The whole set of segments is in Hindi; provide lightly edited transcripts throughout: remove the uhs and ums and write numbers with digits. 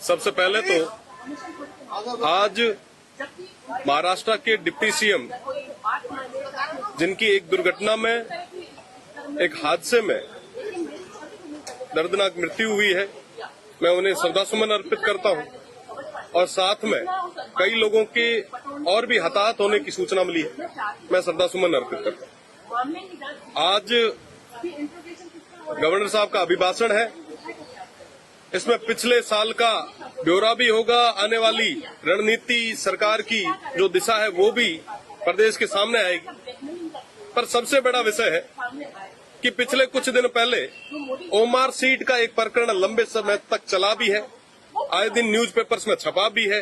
सबसे पहले तो आज महाराष्ट्र के डिप्टी सीएम जिनकी एक दुर्घटना में, एक हादसे में दर्दनाक मृत्यु हुई है, मैं उन्हें श्रद्धासुमन अर्पित करता हूं। और साथ में कई लोगों के और भी हताहत होने की सूचना मिली है, मैं श्रद्धासुमन अर्पित करता हूं। आज गवर्नर साहब का अभिभाषण है, इसमें पिछले साल का ब्यौरा भी होगा, आने वाली रणनीति सरकार की जो दिशा है वो भी प्रदेश के सामने आएगी। पर सबसे बड़ा विषय है कि पिछले कुछ दिन पहले ओमार सीट का एक प्रकरण लंबे समय तक चला भी है, आए दिन न्यूज़पेपर्स में छपा भी है,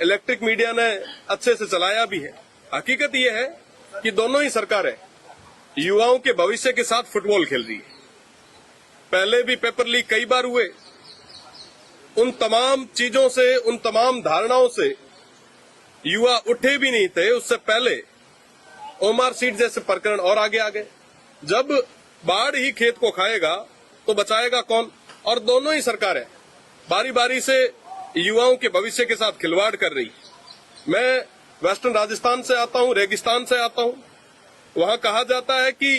इलेक्ट्रिक मीडिया ने अच्छे से चलाया भी है। हकीकत ये है कि दोनों ही सरकारें युवाओं के भविष्य के साथ फुटबॉल खेल रही है। पहले भी पेपर लीक कई बार हुए, उन तमाम चीजों से, उन तमाम धारणाओं से युवा उठे भी नहीं थे। उससे पहले ओमार सीट जैसे प्रकरण और आगे आ गए। जब बाढ़ ही खेत को खाएगा तो बचाएगा कौन? और दोनों ही सरकारें बारी बारी से युवाओं के भविष्य के साथ खिलवाड़ कर रही। मैं वेस्टर्न राजस्थान से आता हूं, रेगिस्तान से आता हूं। वहां कहा जाता है कि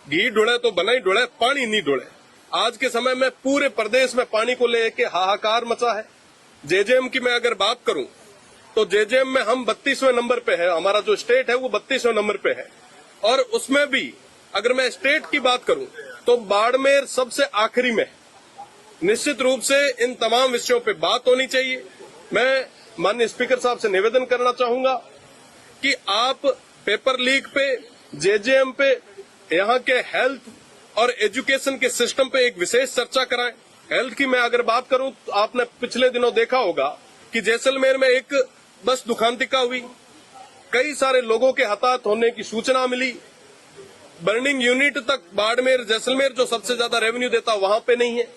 घी ढुले तो बनाई ढुले, पानी नहीं ढुले। आज के समय में पूरे प्रदेश में पानी को लेकर हाहाकार मचा है। जेजेएम की मैं अगर बात करूं तो जेजेएम में हम 32वें नंबर पे है, हमारा जो स्टेट है वो 32वें नंबर पे है। और उसमें भी अगर मैं स्टेट की बात करूं तो बाड़मेर सबसे आखिरी में। निश्चित रूप से इन तमाम विषयों पे बात होनी चाहिए। मैं माननीय स्पीकर साहब से निवेदन करना चाहूंगा कि आप पेपर लीक पे, जेजेएम पे, यहाँ के हेल्थ और एजुकेशन के सिस्टम पे एक विशेष चर्चा कराएं। हेल्थ की मैं अगर बात करूं तो आपने पिछले दिनों देखा होगा कि जैसलमेर में एक बस दुखांतिका हुई, कई सारे लोगों के हताहत होने की सूचना मिली। बर्निंग यूनिट तक बाड़मेर, जैसलमेर जो सबसे ज्यादा रेवेन्यू देता वहां पे नहीं है।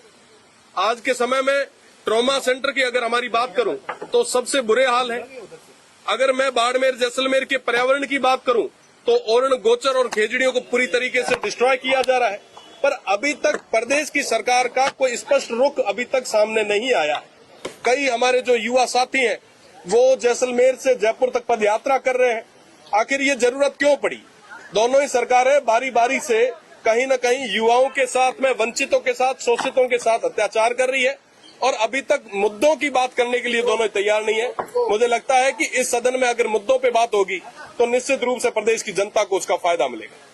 आज के समय में ट्रॉमा सेंटर की अगर हमारी बात करूं तो सबसे बुरे हाल है। अगर मैं बाड़मेर, जैसलमेर के पर्यावरण की बात करूं तो ओरण, गोचर और खेजड़ियों को पूरी तरीके से डिस्ट्रॉय किया जा रहा है। पर अभी तक प्रदेश की सरकार का कोई स्पष्ट रुख अभी तक सामने नहीं आया है। कई हमारे जो युवा साथी हैं वो जैसलमेर से जयपुर तक पदयात्रा कर रहे हैं। आखिर ये जरूरत क्यों पड़ी? दोनों ही सरकारें बारी बारी से कहीं न कहीं युवाओं के साथ में, वंचितों के साथ, शोषितों के साथ अत्याचार कर रही है और अभी तक मुद्दों की बात करने के लिए दोनों तैयार नहीं है। मुझे लगता है कि इस सदन में अगर मुद्दों पे बात होगी तो निश्चित रूप से प्रदेश की जनता को उसका फायदा मिलेगा।